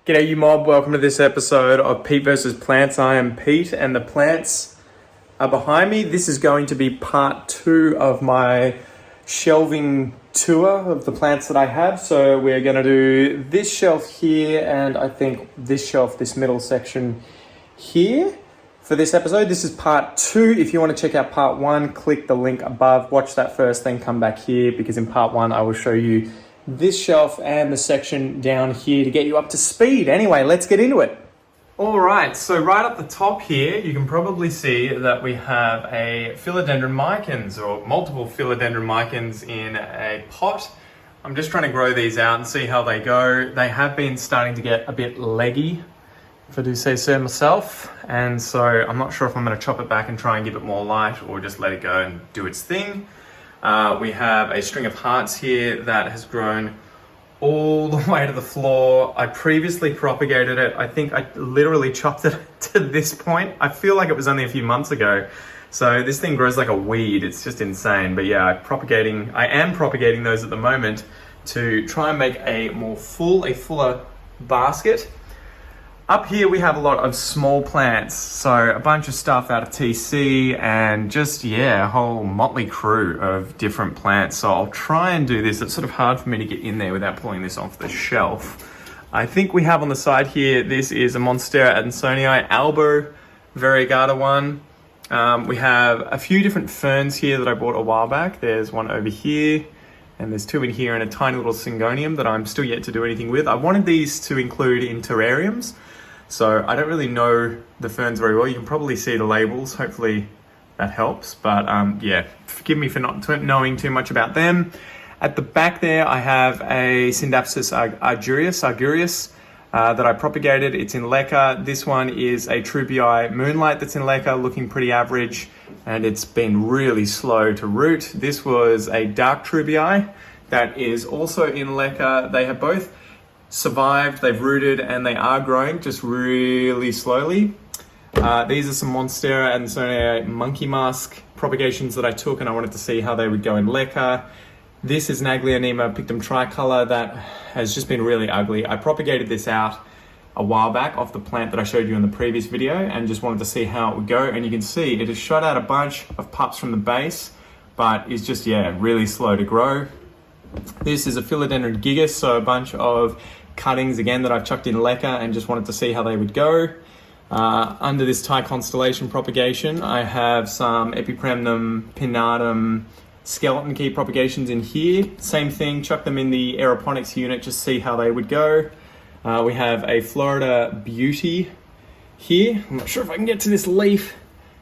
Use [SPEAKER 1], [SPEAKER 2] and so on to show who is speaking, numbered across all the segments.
[SPEAKER 1] G'day you mob, welcome to this episode of Pete vs. Plants. I am Pete and the plants are behind me. This is going to be part 2 of my shelving tour of the plants that I have. So we're going to do this shelf here and I think this shelf, this middle section here for this episode. This is part 2. If you want to check out part 1, click the link above, watch that first, then come back here because in part 1 I will show you this shelf and the section down here to get you up to speed. Anyway, let's get into it. All right, so right up the top here, you can probably see that we have a philodendron micans or multiple philodendron micans in a pot. I'm just trying to grow these out and see how they go. They have been starting to get a bit leggy, if I do say so myself. And so I'm not sure if I'm going to chop it back and try and give it more light or just let it go and do its thing. We have a string of hearts here that has grown all the way to the floor. I previously propagated it. I think I literally chopped it to this point. I feel like it was only a few months ago. So this thing grows like a weed. It's just insane. But yeah, I am propagating those at the moment to try and make a fuller basket. Up here we have a lot of small plants, so a bunch of stuff out of TC and just, yeah, a whole motley crew of different plants. So I'll try and do this. It's sort of hard for me to get in there without pulling this off the shelf. I think we have on the side here, this is a Monstera and Albo Variegata one. We have a few different ferns here that I bought a while back. There's one over here and there's 2 in here and a tiny little syngonium that I'm still yet to do anything with. I wanted these to include in terrariums. So I don't really know the ferns very well. You can probably see the labels. Hopefully that helps. But yeah, forgive me for not knowing too much about them. At the back there, I have a Syndapsis argurius that I propagated. It's in leca. This one is a Trubii Moonlight that's in leca, looking pretty average. And it's been really slow to root. This was a dark Trubii that is also in leca. They have both survived, they've rooted, and they are growing just really slowly. These are some Monstera and monkey mask propagations that I took and I wanted to see how they would go in leca. This is an Aglionema pictum tricolor that has just been really ugly. I propagated this out a while back off the plant that I showed you in the previous video and just wanted to see how it would go. And you can see it has shot out a bunch of pups from the base, but is just, yeah, really slow to grow. This is a Philodendron gigas, so a bunch of cuttings again that I've chucked in leca and just wanted to see how they would go. Under this Thai constellation propagation, I have some Epipremnum pinnatum skeleton key propagations in here. Same thing, chuck them in the aeroponics unit, just see how they would go. We have a Florida Beauty here. I'm not sure if I can get to this leaf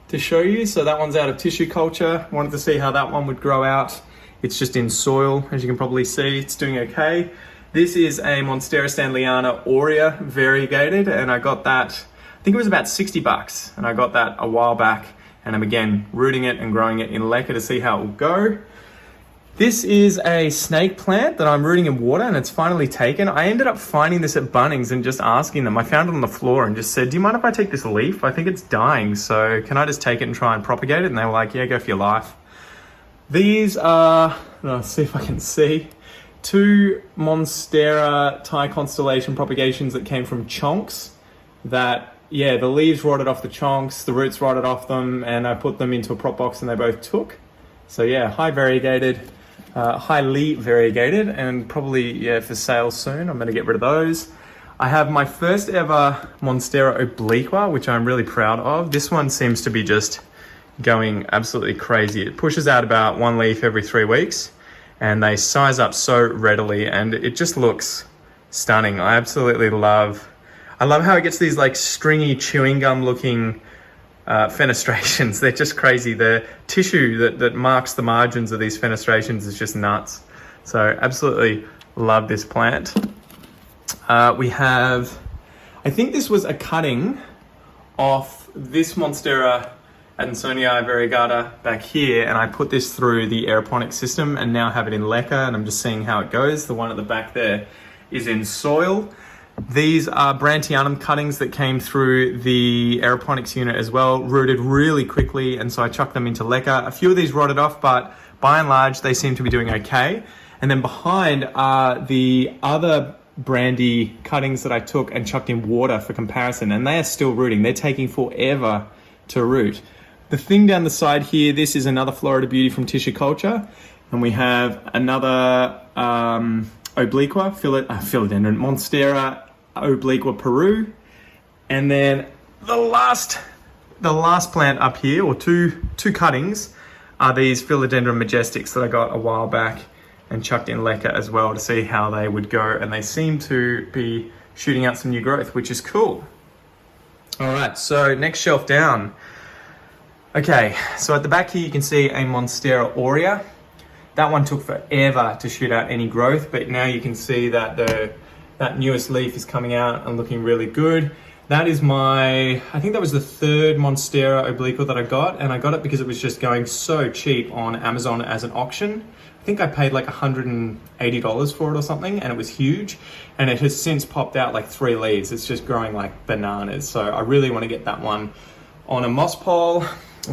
[SPEAKER 1] to show you. So that one's out of tissue culture. Wanted to see how that one would grow out. It's just in soil, as you can probably see. It's doing okay. This is a Monstera Stanleyana aurea variegated, and I got that, I think it was about $60, and I got that a while back, and I'm again rooting it and growing it in leca to see how it will go. This is a snake plant that I'm rooting in water, and it's finally taken. I ended up finding this at Bunnings and just asking them. I found it on the floor and just said, do you mind if I take this leaf? I think it's dying, so can I just take it and try and propagate it? And they were like, yeah, go for your life. These are, let's see if I can see, 2 Monstera Thai constellation propagations that came from chonks that, yeah, the leaves rotted off the chonks, the roots rotted off them, and I put them into a prop box and they both took. So yeah, highly variegated, and probably, yeah, for sale soon. I'm gonna get rid of those. I have my first ever Monstera obliqua, which I'm really proud of. This one seems to be just going absolutely crazy. It pushes out about 1 leaf every 3 weeks. And they size up so readily and it just looks stunning. I love how it gets these like stringy chewing gum looking fenestrations. They're just crazy. The tissue that marks the margins of these fenestrations is just nuts. So absolutely love this plant. We have, I think this was a cutting off this Monstera Adansonia variegata back here, and I put this through the aeroponic system and now have it in leca, and I'm just seeing how it goes. The one at the back there is in soil. These are Brantianum cuttings that came through the aeroponics unit as well, rooted really quickly, and so I chucked them into leca. A few of these rotted off, but by and large, they seem to be doing okay. And then behind are the other brandy cuttings that I took and chucked in water for comparison, and they are still rooting. They're taking forever to root. The thing down the side here, this is another Florida Beauty from tissue culture, and we have another obliqua, philodendron, Monstera obliqua Peru, and then the last plant up here, or two cuttings, are these Philodendron majestics that I got a while back and chucked in leca as well to see how they would go, and they seem to be shooting out some new growth, which is cool. All right, so next shelf down. Okay, so at the back here you can see a Monstera aurea. That one took forever to shoot out any growth, but now you can see that that newest leaf is coming out and looking really good. That is I think that was the third Monstera obliqua that I got, and I got it because it was just going so cheap on Amazon as an auction. I think I paid like $180 for it or something, and it was huge, and it has since popped out like 3 leaves. It's just growing like bananas, so I really want to get that one on a moss pole.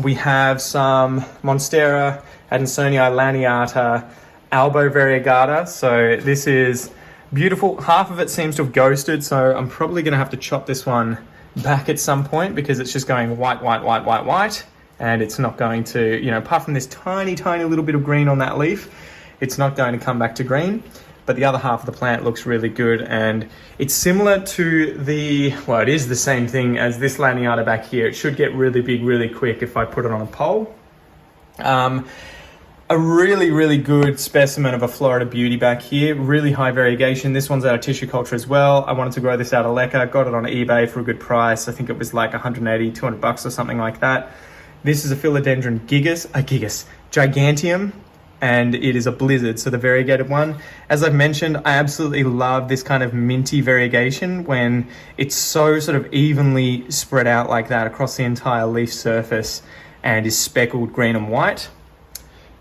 [SPEAKER 1] We have some Monstera Adansonii laniata albo variegata, so this is beautiful. Half of it seems to have ghosted, so I'm probably going to have to chop this one back at some point because it's just going white, and it's not going to, you know, apart from this tiny little bit of green on that leaf, it's not going to come back to green. But the other half of the plant looks really good, and it's similar to it is the same thing as this laniata back here. It should get really big really quick if I put it on a pole. A really good specimen of a Florida Beauty back here, really high variegation. This one's out of tissue culture as well. I wanted to grow this out of leca, got it on eBay for a good price. I think it was like 180, 200 bucks or something like that. This is a Philodendron giganteum, and it is a blizzard, so the variegated one. As I've mentioned, I absolutely love this kind of minty variegation when it's so sort of evenly spread out like that across the entire leaf surface and is speckled green and white.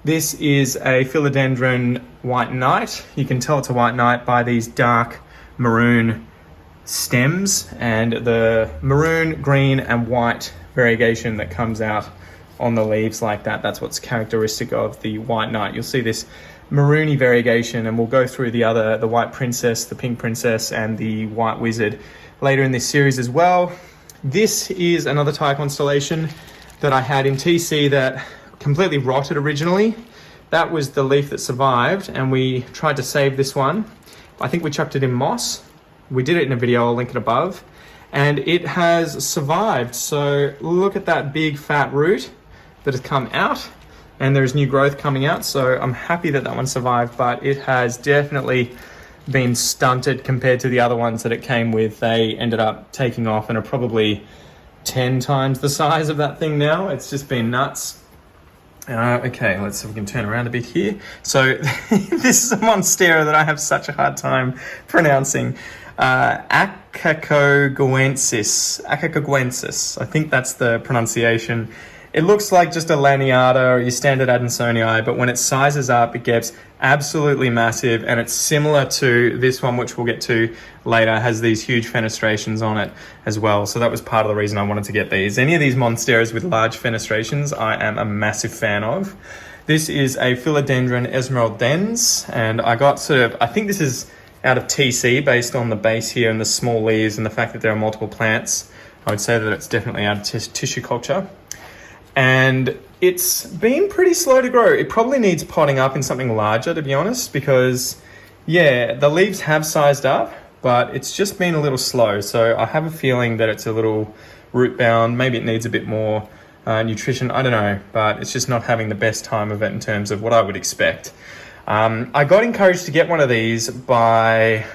[SPEAKER 1] This is a Philodendron white knight. You can tell it's a white knight by these dark maroon stems and the maroon, green and white variegation that comes out on the leaves like that. That's what's characteristic of the white knight. You'll see this maroony variegation, and we'll go through the white princess, the pink princess and the white wizard later in this series as well. This is another Thai constellation that I had in TC that completely rotted originally. That was the leaf that survived, and we tried to save this one. I think we chucked it in moss. We did it in a video, I'll link it above, and it has survived. So look at that big fat root that has come out, and there's new growth coming out, so I'm happy that that one survived, but it has definitely been stunted compared to the other ones that it came with. They ended up taking off and are probably 10 times the size of that thing now. It's just been nuts. Okay, let's see if we can turn around a bit here. So this is a Monstera that I have such a hard time pronouncing. Acacoguensis. I think that's the pronunciation. It looks like just a laniata or your standard Adansonii, but when it sizes up, it gets absolutely massive, and it's similar to this one, which we'll get to later, has these huge fenestrations on it as well. So that was part of the reason I wanted to get these. Any of these Monsteras with large fenestrations, I am a massive fan of. This is a Philodendron esmeraldens, and I got I think this is out of TC based on the base here and the small leaves and the fact that there are multiple plants. I would say that it's definitely out of tissue culture. And it's been pretty slow to grow. It probably needs potting up in something larger, to be honest, because, yeah, the leaves have sized up, but it's just been a little slow. So I have a feeling that it's a little root bound. Maybe it needs a bit more nutrition. I don't know, but it's just not having the best time of it in terms of what I would expect. I got encouraged to get one of these by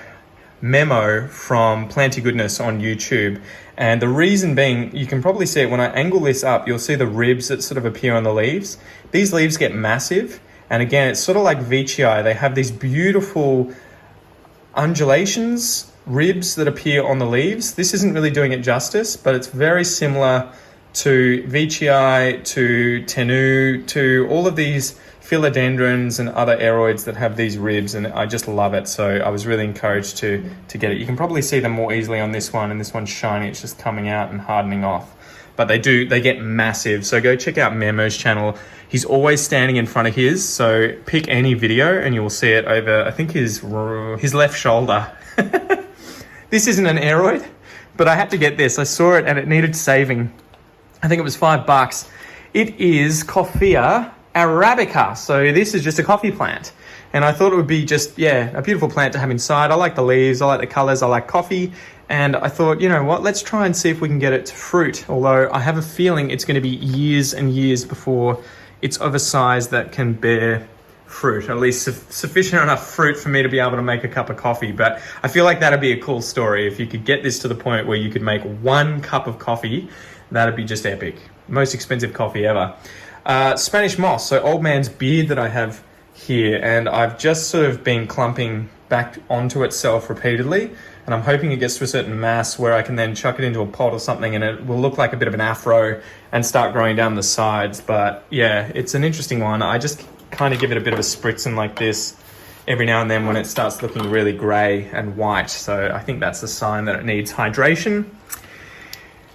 [SPEAKER 1] Memo from Planty Goodness on YouTube. And the reason being, you can probably see it when I angle this up, you'll see the ribs that sort of appear on the leaves. These leaves get massive. And again, it's sort of like veitchii. They have these beautiful undulations, ribs that appear on the leaves. This isn't really doing it justice, but it's very similar to veitchii, to tenu, to all of these philodendrons and other aroids that have these ribs, and I just love it. So I was really encouraged to get it. You can probably see them more easily on this one, and this one's shiny. It's just coming out and hardening off. but they get massive. So go check out Memo's channel. He's always standing in front of his, so pick any video and you will see it over, I think, his left shoulder. This isn't an aroid, but I had to get this. I saw it and it needed saving. I think it was $5. It is Coffea arabica. So this is just a coffee plant. And I thought it would be just, yeah, a beautiful plant to have inside. I like the leaves, I like the colors, I like coffee. And I thought, you know what, let's try and see if we can get it to fruit. Although I have a feeling it's going to be years and years before it's of a size that can bear fruit, at least sufficient enough fruit for me to be able to make a cup of coffee. But I feel like that'd be a cool story. If you could get this to the point where you could make 1 cup of coffee, that'd be just epic. Most expensive coffee ever. Spanish moss, so old man's beard that I have here, and I've just sort of been clumping back onto itself repeatedly, and I'm hoping it gets to a certain mass where I can then chuck it into a pot or something and it will look like a bit of an afro and start growing down the sides. But yeah, it's an interesting one. I just kind of give it a bit of a spritzing like this every now and then when it starts looking really grey and white. So I think that's a sign that it needs hydration.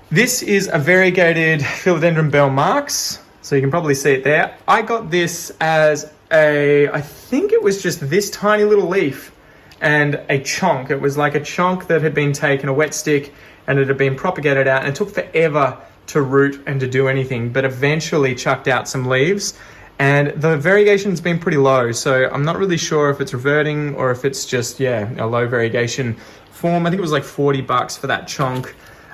[SPEAKER 1] This is a variegated Philodendron Bell Marks. So you can probably see it there. I got this as I think it was just this tiny little leaf and a chonk. It was like a chonk that had been taken, a wet stick, and it had been propagated out, and it took forever to root and to do anything, but eventually chucked out some leaves. And the variegation's been pretty low, so I'm not really sure if it's reverting or if it's just, yeah, a low variegation form. I think it was like $40 for that chonk.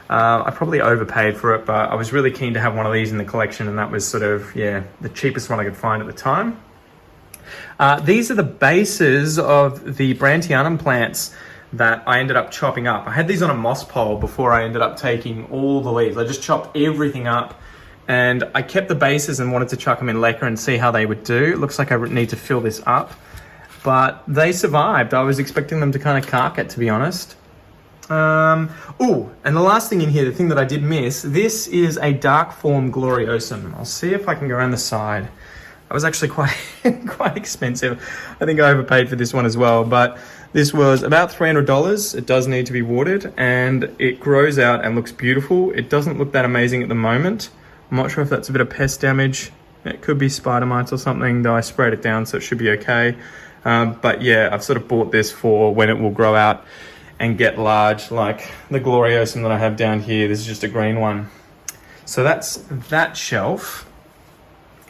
[SPEAKER 1] I probably overpaid for it, but I was really keen to have one of these in the collection, and that was sort of, yeah, the cheapest one I could find at the time. These are the bases of the Brantianum plants that I ended up chopping up. I had these on a moss pole before I ended up taking all the leaves. I just chopped everything up, and I kept the bases and wanted to chuck them in leca and see how they would do. It looks like I need to fill this up, but they survived. I was expecting them to kind of cark it, to be honest. Oh, and the last thing in here, the thing that I did miss, this is a dark form gloriosum. I'll see if I can go around the side. It was actually quite expensive. I think I overpaid for this one as well, but this was about $300. It does need to be watered, and it grows out and looks beautiful. It doesn't look that amazing at the moment. I'm not sure if that's a bit of pest damage. It could be spider mites or something, though I sprayed it down, so it should be okay. But yeah, I've sort of bought this for when it will grow out and get large, like the gloriosum that I have down here. This is just a green one. So that's that shelf.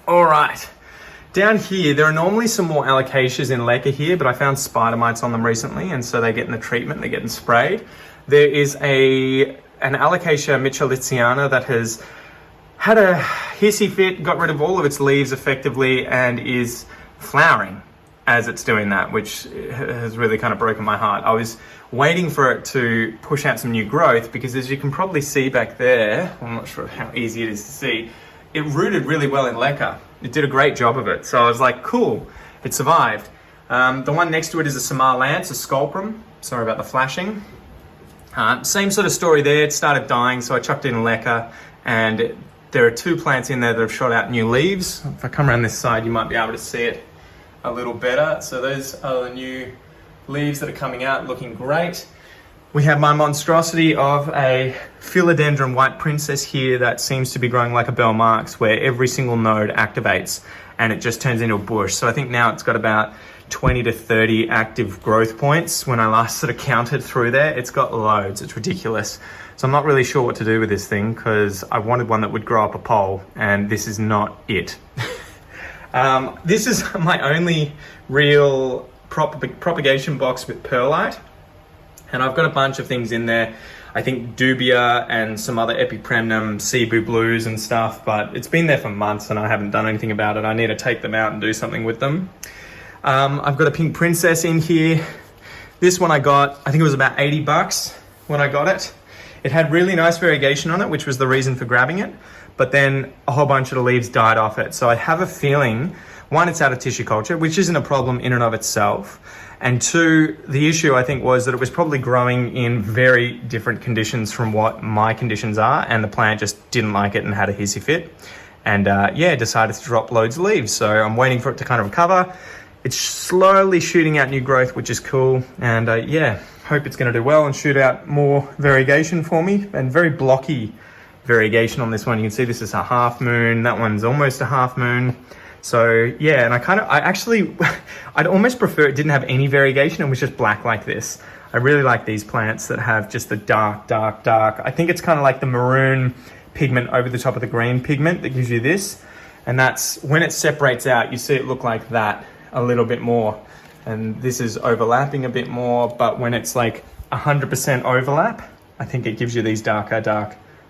[SPEAKER 1] All right. Down here, there are normally some more alocasias in leca here, but I found spider mites on them recently, and so they're getting the treatment, they're getting sprayed. There is an Alocasia michelitziana that has had a hissy fit, got rid of all of its leaves effectively, and is flowering as it's doing that, which has really kind of broken my heart. I was waiting for it to push out some new growth because, as you can probably see back there, I'm not sure how easy it is to see, it rooted really well in leca. It did a great job of it. So I was like, cool, it survived. The one next to it is a Samar Lance, a Sculprum. Sorry about the flashing. Same sort of story there. It started dying, so I chucked it in leca, and there are 2 plants in there that have shot out new leaves. If I come around this side, you might be able to see it a little better. So those are the new leaves that are coming out, looking great. We have my monstrosity of a Philodendron White Princess here that seems to be growing like a Bell Marks, where every single node activates and it just turns into a bush. So I think now it's got about 20 to 30 active growth points. When I last sort of counted through there, it's got loads. It's ridiculous. So I'm not really sure what to do with this thing because I wanted one that would grow up a pole, and this is not it. This is my only real propagation box with perlite. And I've got a bunch of things in there. I think dubia and some other epipremnum, cebu blues and stuff, but it's been there for months and I haven't done anything about it. I need to take them out and do something with them. I've got a pink princess in here. This one I got, I think it was about $80 when I got it. It had really nice variegation on it, which was the reason for grabbing it. But then a whole bunch of the leaves died off it. So I have a feeling, one, it's out of tissue culture, which isn't a problem in and of itself. And 2, the issue I think was that it was probably growing in very different conditions from what my conditions are, and the plant just didn't like it and had a hissy fit. And yeah, decided to drop loads of leaves. So I'm waiting for it to kind of recover. It's slowly shooting out new growth, which is cool. And yeah, hope it's gonna do well and shoot out more variegation for me. And very blocky variegation on this one. You can see this is a half moon. That one's almost a half moon. So yeah, and I'd almost prefer it didn't have any variegation and was just black like this. I really like these plants that have just the dark. I think it's kind of like the maroon pigment over the top of the green pigment that gives you this. And that's when it separates out, you see it look like that a little bit more. And this is overlapping a bit more, but when it's like 100% overlap, I think it gives you these dark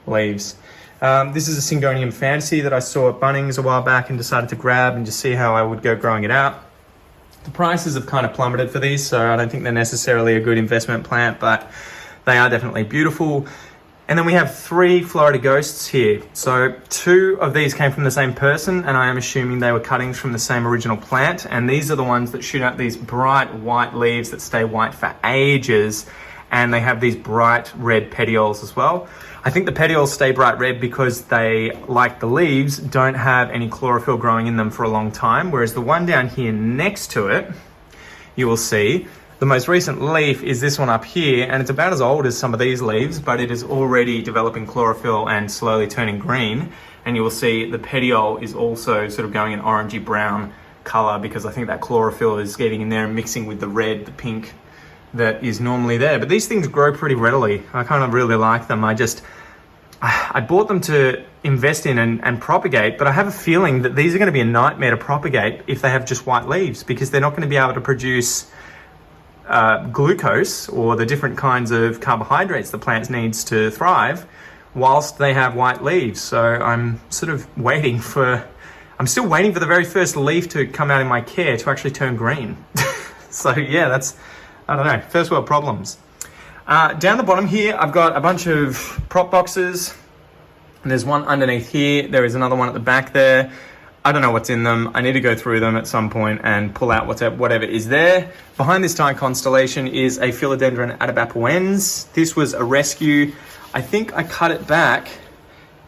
[SPEAKER 1] leaves. This is a Syngonium Fantasy that I saw at Bunnings a while back and decided to grab and just see how I would go growing it out. The prices have kind of plummeted for these, so I don't think they're necessarily a good investment plant, but they are definitely beautiful. And then we have 3 Florida Ghosts here. So 2 of these came from the same person, and I am assuming they were cuttings from the same original plant. And these are the ones that shoot out these bright white leaves that stay white for ages. And they have these bright red petioles as well. I think the petioles stay bright red because they, like the leaves, don't have any chlorophyll growing in them for a long time. Whereas the one down here next to it, you will see, the most recent leaf is this one up here, and it's about as old as some of these leaves, but it is already developing chlorophyll and slowly turning green. And you will see the petiole is also sort of going an orangey brown color because I think that chlorophyll is getting in there and mixing with the red, the pink that is normally there. But these things grow pretty readily. I kind of really like them. I bought them to invest in and propagate, but I have a feeling that these are going to be a nightmare to propagate if they have just white leaves, because they're not going to be able to produce glucose or the different kinds of carbohydrates the plant needs to thrive whilst they have white leaves. So I'm sort of I'm still waiting for the very first leaf to come out in my care to actually turn green. So yeah, that's, I don't know, first world problems. Down the bottom here, I've got a bunch of prop boxes. And there's one underneath here. There is another one at the back there. I don't know what's in them. I need to go through them at some point and pull out whatever is there. Behind this giant constellation is a Philodendron adabapuens. This was a rescue. I think I cut it back.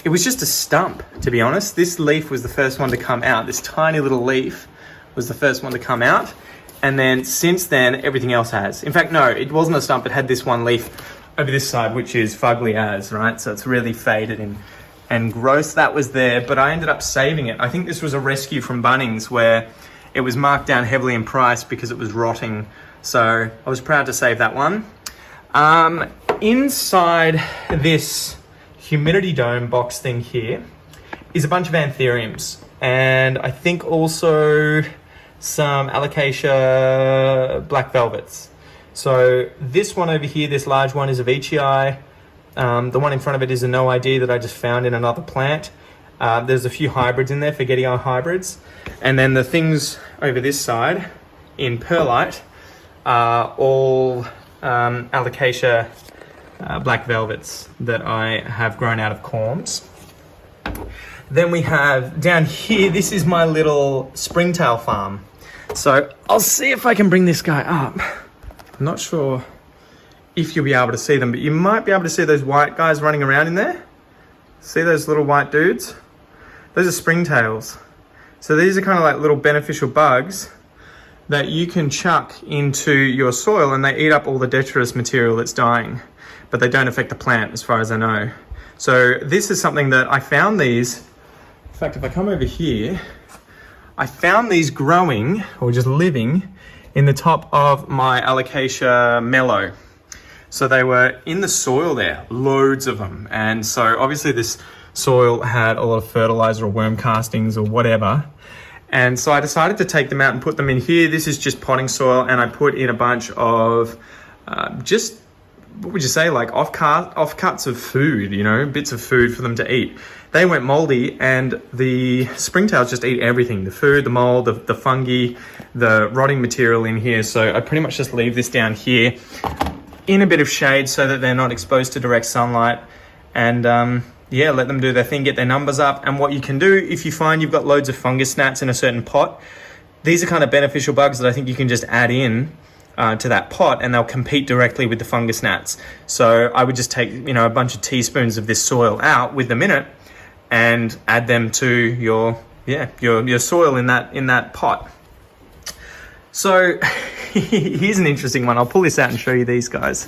[SPEAKER 1] It was just a stump, to be honest. This leaf was the first one to come out. This tiny little leaf was the first one to come out. And then since then, everything else has. In fact, no, it wasn't a stump. It had this one leaf over this side, which is fugly as, right? So it's really faded and gross. That was there, but I ended up saving it. I think this was a rescue from Bunnings where it was marked down heavily in price because it was rotting. So I was proud to save that one. Inside this humidity dome box thing here is a bunch of anthuriums, and I think also some Alocasia black velvets. So this one over here, this large one, is a Veitchii. The one in front of it is a no ID that I just found in another plant. There's a few hybrids in there, Forgetii hybrids. And then the things over this side in perlite are all Alocasia black velvets that I have grown out of corms. Then we have down here, this is my little springtail farm. So I'll see if I can bring this guy up. I'm not sure if you'll be able to see them, but you might be able to see those white guys running around in there. See those little white dudes? Those are springtails. So these are kind of like little beneficial bugs that you can chuck into your soil, and they eat up all the detritus material that's dying, but they don't affect the plant as far as I know. So this is something that I found these, in fact, if I come over here, I found these growing or just living in the top of my Alocasia melo. So they were in the soil there, loads of them. And so obviously this soil had a lot of fertilizer or worm castings or whatever. And so I decided to take them out and put them in here. This is just potting soil, and I put in a bunch of just, what would you say, like offcuts of food, you know, bits of food for them to eat. They went moldy, and the springtails just eat everything, the food, the mold, the fungi, the rotting material in here. So I pretty much just leave this down here in a bit of shade so that they're not exposed to direct sunlight, and yeah, let them do their thing, get their numbers up. And what you can do if you find you've got loads of fungus gnats in a certain pot, these are kind of beneficial bugs that I think you can just add in to that pot, and they'll compete directly with the fungus gnats. So I would just take, you know, a bunch of teaspoons of this soil out with them in it and add them to your soil in that pot. So here's an interesting one. I'll pull this out and show you these guys.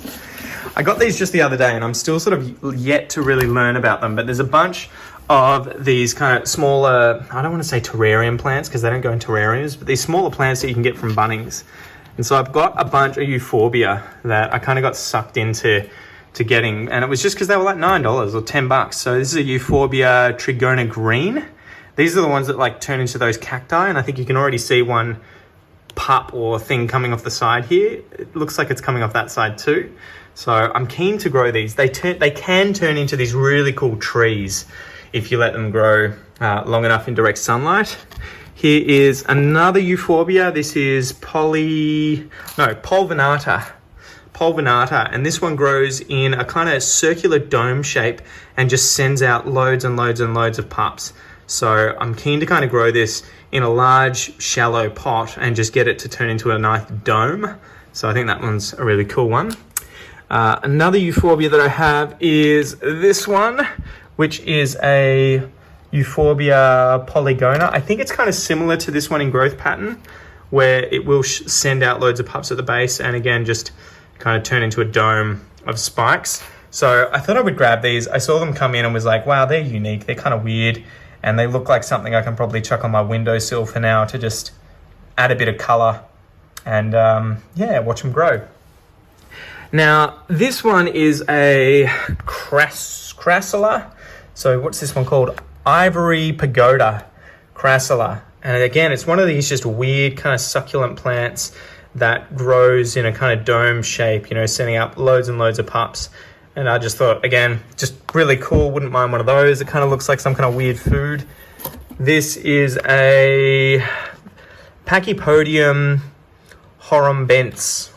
[SPEAKER 1] I got these just the other day and I'm still sort of yet to really learn about them, but there's a bunch of these kind of smaller, I don't want to say terrarium plants because they don't go in terrariums, but these smaller plants that you can get from Bunnings. And so I've got a bunch of Euphorbia that I kind of got sucked into getting, and it was just because they were like $9 or $10. So this is a Euphorbia trigona green. These are the ones that like turn into those cacti, and I think you can already see one pup or thing coming off the side here. It looks like it's coming off that side too. So I'm keen to grow these. They can turn into these really cool trees if you let them grow long enough in direct sunlight. Here is another Euphorbia. This is Pulvinata, and this one grows in a kind of circular dome shape and just sends out loads and loads and loads of pups. So I'm keen to kind of grow this in a large, shallow pot and just get it to turn into a nice dome. So I think that one's a really cool one. Another Euphorbia that I have is this one, which is a Euphorbia polygona. I think it's kind of similar to this one in growth pattern, where it will send out loads of pups at the base and again just kind of turn into a dome of spikes. So I thought I would grab these. I saw them come in and was like, wow, they're unique. They're kind of weird and they look like something I can probably chuck on my windowsill for now to just add a bit of color and yeah, watch them grow. Now, this one is a crassula. So what's this one called? Ivory Pagoda crassula. And again, it's one of these just weird kind of succulent plants that grows in a kind of dome shape, you know, sending up loads and loads of pups. And I just thought, again, just really cool. Wouldn't mind one of those. It kind of looks like some kind of weird food. This is a Pachypodium horrumbense.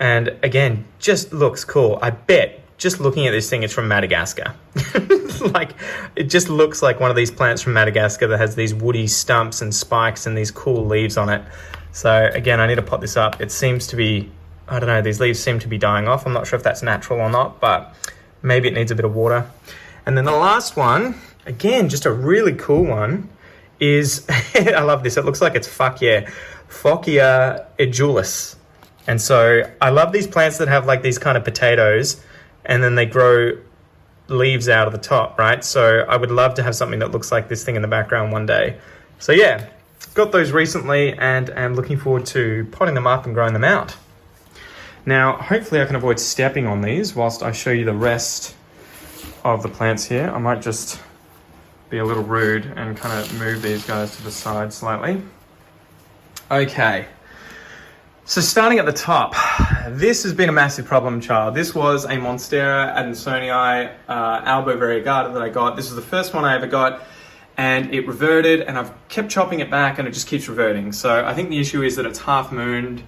[SPEAKER 1] And again, just looks cool. I bet just looking at this thing, it's from Madagascar. Like, it just looks like one of these plants from Madagascar that has these woody stumps and spikes and these cool leaves on it. So again, I need to pot this up. It seems to be, I don't know, these leaves seem to be dying off. I'm not sure if that's natural or not, but maybe it needs a bit of water. And then the last one, again, just a really cool one, is, I love this. It looks like it's Phocea edulis. And so I love these plants that have like these kind of potatoes and then they grow leaves out of the top, right? So I would love to have something that looks like this thing in the background one day. So yeah, got those recently and am looking forward to potting them up and growing them out. Now, hopefully I can avoid stepping on these whilst I show you the rest of the plants here. I might just be a little rude and kind of move these guys to the side slightly. Okay. So starting at the top, this has been a massive problem child. This was a Monstera and albo variegata that I got. This was the first one I ever got and it reverted and I've kept chopping it back and it just keeps reverting. So I think the issue is that it's half mooned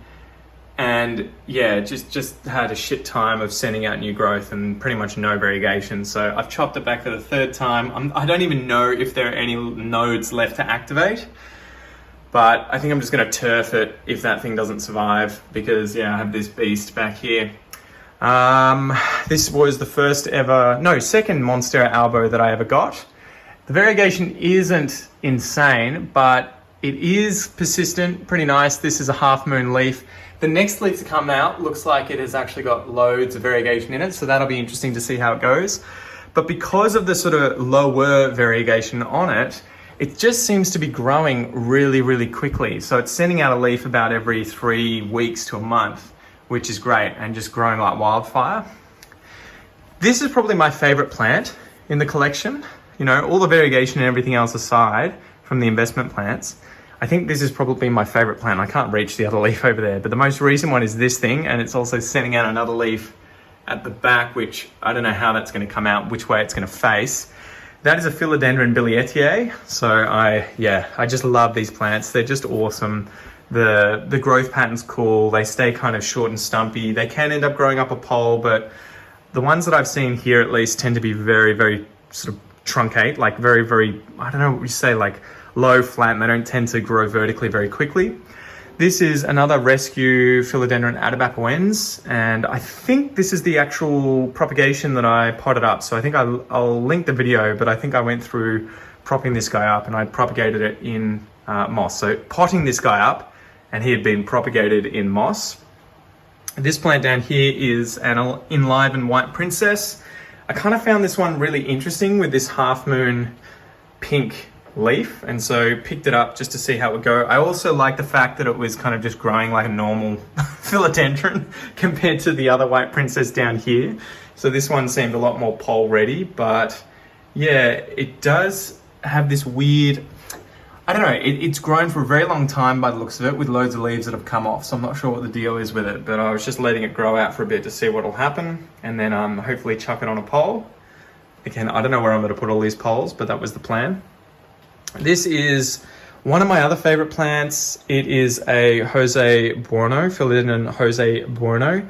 [SPEAKER 1] and yeah, just had a shit time of sending out new growth and pretty much no variegation. So I've chopped it back for the third time. I don't even know if there are any nodes left to activate. But I think I'm just going to turf it if that thing doesn't survive because, yeah, I have this beast back here. This was the second Monstera albo that I ever got. The variegation isn't insane, but it is persistent, pretty nice. This is a half moon leaf. The next leaf to come out looks like it has actually got loads of variegation in it, so that'll be interesting to see how it goes. But because of the sort of lower variegation on it, it just seems to be growing really, really quickly. So it's sending out a leaf about every 3 weeks to a month, which is great, and just growing like wildfire. This is probably my favorite plant in the collection. You know, all the variegation and everything else aside from the investment plants, I think this is probably my favorite plant. I can't reach the other leaf over there, but the most recent one is this thing, and it's also sending out another leaf at the back, which I don't know how that's gonna come out, which way it's gonna face. That is a Philodendron bilietiae. So I just love these plants. They're just awesome. The growth pattern's cool. They stay kind of short and stumpy. They can end up growing up a pole, but the ones that I've seen here at least tend to be very, very sort of truncate, like very, very, I don't know what you say, like low, flat, and they don't tend to grow vertically very quickly. This is another rescue Philodendron adibapoens, and I think this is the actual propagation that I potted up. So I think I'll link the video, but I think I went through propping this guy up and I propagated it in moss. So potting this guy up, and he had been propagated in moss. This plant down here is an enlivened white princess. I kind of found this one really interesting with this half moon pink leaf, and so picked it up just to see how it would go. I also like the fact that it was kind of just growing like a normal philodendron compared to the other white princess down here. So this one seemed a lot more pole ready, but yeah, it does have this weird, I don't know, it's grown for a very long time by the looks of it with loads of leaves that have come off, so I'm not sure what the deal is with it, but I was just letting it grow out for a bit to see what will happen, and then hopefully chuck it on a pole. Again, I don't know where I'm going to put all these poles, but that was the plan. This is one of my other favorite plants. It is a Jose Buono, Philodendron Jose Buono.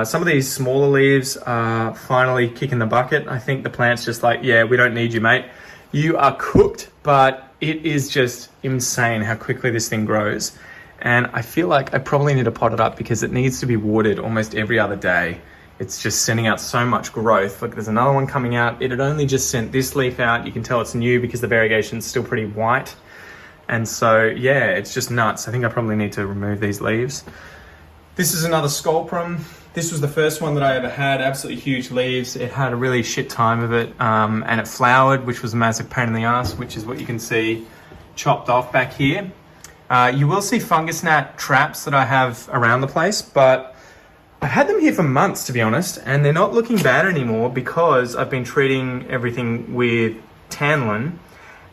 [SPEAKER 1] Some of these smaller leaves are finally kicking the bucket. I think the plant's just like, yeah, we don't need you, mate. You are cooked, but it is just insane how quickly this thing grows. And I feel like I probably need to pot it up because it needs to be watered almost every other day. It's just sending out so much growth. Look, there's another one coming out. It had only just sent this leaf out. You can tell it's new because the variegation is still pretty white. And so, yeah, it's just nuts. I think I probably need to remove these leaves. This is another Sculprum. This was the first one that I ever had. Absolutely huge leaves. It had a really shit time of it. And it flowered, which was a massive pain in the ass, which is what you can see chopped off back here. You will see fungus gnat traps that I have around the place, but I've had them here for months, to be honest, and they're not looking bad anymore because I've been treating everything with tanlin,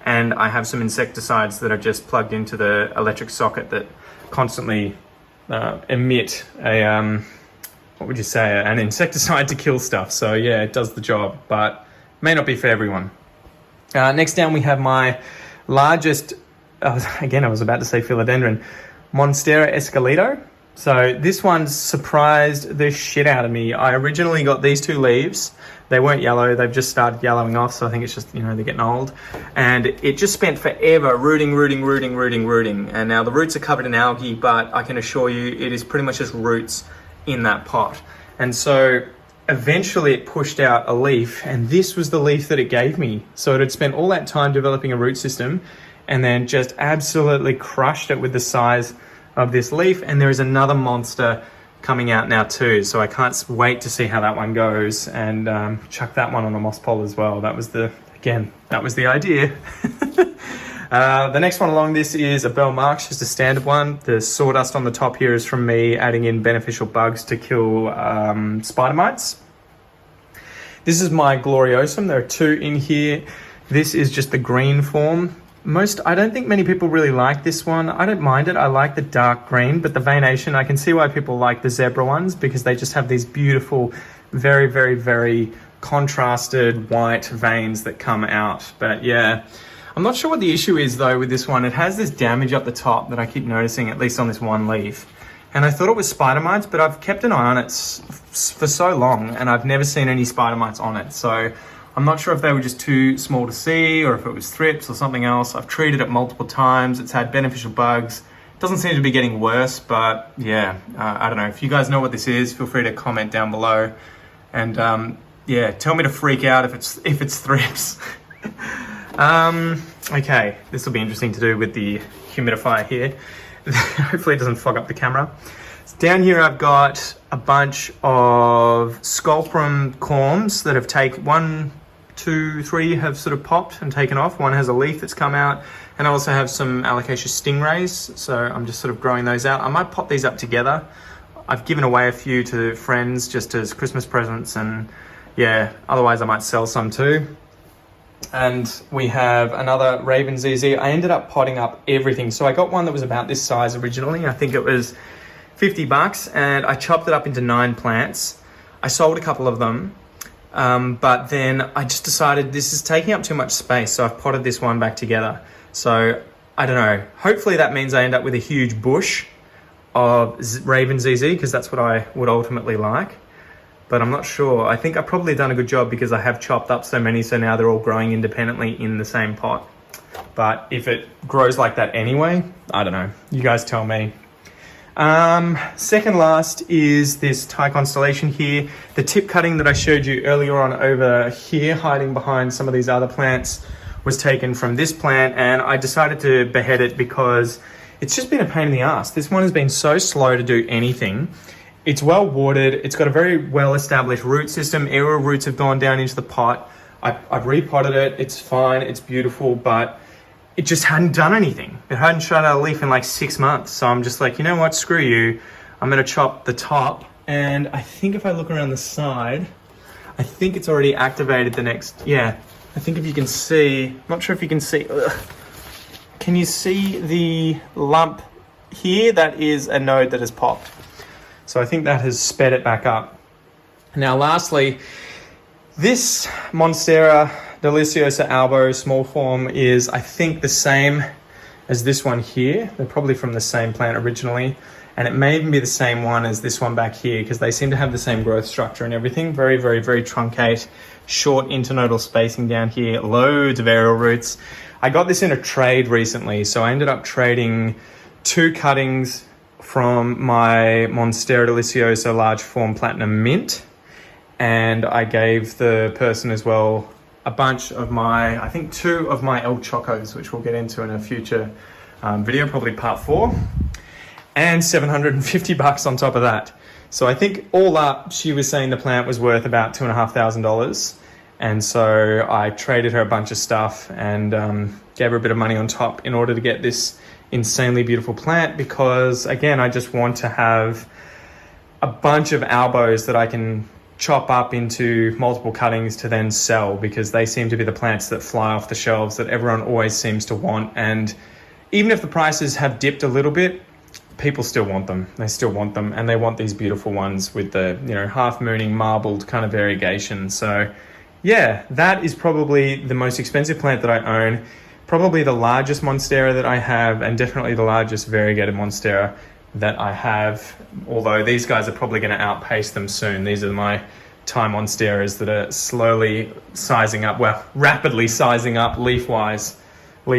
[SPEAKER 1] and I have some insecticides that are just plugged into the electric socket that constantly emit a, what would you say, an insecticide to kill stuff. So yeah, it does the job, but may not be for everyone. Next down we have my largest, again, I was about to say philodendron, Monstera esqueleto. So this one surprised the shit out of me. I originally got these two leaves. They weren't yellow. They've just started yellowing off. So I think it's just, you know, they're getting old. And it just spent forever rooting. And now the roots are covered in algae, but I can assure you it is pretty much just roots in that pot. And so eventually it pushed out a leaf, and this was the leaf that it gave me. So it had spent all that time developing a root system and then just absolutely crushed it with the size of this leaf. And there is another monster coming out now too, so I can't wait to see how that one goes, and chuck that one on a moss pole as well. That was the idea. The next one along this is a Bell Marx, just a standard one. The sawdust on the top here is from me adding in beneficial bugs to kill spider mites. This is my gloriosum. There are two in here. This is just the green form. I don't think many people really like this one. I don't mind it. I like the dark green, but the veination, I can see why people like the zebra ones because they just have these beautiful, very, very, very contrasted white veins that come out. But yeah, I'm not sure what the issue is though with this one. It has this damage up the top that I keep noticing, at least on this one leaf. And I thought it was spider mites, but I've kept an eye on it for so long and I've never seen any spider mites on it. So I'm not sure if they were just too small to see or if it was thrips or something else. I've treated it multiple times. It's had beneficial bugs. It doesn't seem to be getting worse, but yeah, I don't know. If you guys know what this is, feel free to comment down below. And yeah, tell me to freak out if it's thrips. Okay, this will be interesting to do with the humidifier here. Hopefully it doesn't fog up the camera. Down here I've got a bunch of Sculprum corms that have taken, 1, 2, 3 have sort of popped and taken off. One has a leaf that's come out, and I also have some Alocasia stingrays, so I'm just sort of growing those out. I might pop these up together. I've given away a few to friends just as Christmas presents, and yeah, otherwise I might sell some too. And we have another Raven ZZ. I ended up potting up everything. So I got one that was about this size originally. I think it was $50, and I chopped it up into 9 plants. I sold a couple of them, but then I just decided this is taking up too much space, so I've potted this one back together. So I don't know, hopefully that means I end up with a huge bush of Raven ZZ, because that's what I would ultimately like, but I'm not sure. I think I've probably done a good job because I have chopped up so many, so now they're all growing independently in the same pot. But if it grows like that anyway, I don't know, you guys tell me. Second last is this Thai constellation here. The tip cutting that I showed you earlier on over here, hiding behind some of these other plants, was taken from this plant, and I decided to behead it because it's just been a pain in the ass. This one has been so slow to do anything. It's well watered. It's got a very well established root system. Aerial roots have gone down into the pot. I've repotted it. It's fine. It's beautiful, but it just hadn't done anything. It hadn't shot out a leaf in like 6 months. So I'm just like, you know what? Screw you. I'm going to chop the top. And I think if I look around the side, I think it's already activated the next, yeah. I think if you can see, I'm not sure if you can see, can you see the lump here? That is a node that has popped. So I think that has sped it back up. Now lastly, this Monstera deliciosa albo small form is, I think, the same as this one here. They're probably from the same plant originally. And it may even be the same one as this one back here because they seem to have the same growth structure and everything. Very, very, very truncate, short internodal spacing down here, loads of aerial roots. I got this in a trade recently, so I ended up trading 2 cuttings from my Monstera deliciosa large form platinum mint, and I gave the person as well a bunch of my, I think 2 of my El Chocos, which we'll get into in a future video, probably part 4, and $750 on top of that. So I think all up, she was saying the plant was worth about $2,500. And so I traded her a bunch of stuff and gave her a bit of money on top in order to get this insanely beautiful plant, because again, I just want to have a bunch of albos that I can chop up into multiple cuttings to then sell, because they seem to be the plants that fly off the shelves that everyone always seems to want. And even if the prices have dipped a little bit, people still want them. They still want them, and they want these beautiful ones with the, you know, half mooning marbled kind of variegation. So yeah, that is probably the most expensive plant that I own, probably the largest Monstera that I have, and definitely the largest variegated Monstera that I have, although these guys are probably going to outpace them soon. These are my Thai Monsteras that are slowly sizing up, well, rapidly sizing up leaf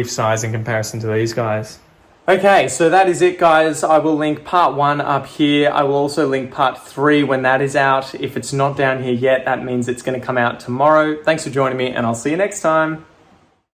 [SPEAKER 1] size in comparison to these guys. Okay, so that is it, guys. I will link part 1 up here. I will also link part 3 when that is out. If it's not down here yet, that means it's going to come out tomorrow. Thanks for joining me, and I'll see you next time.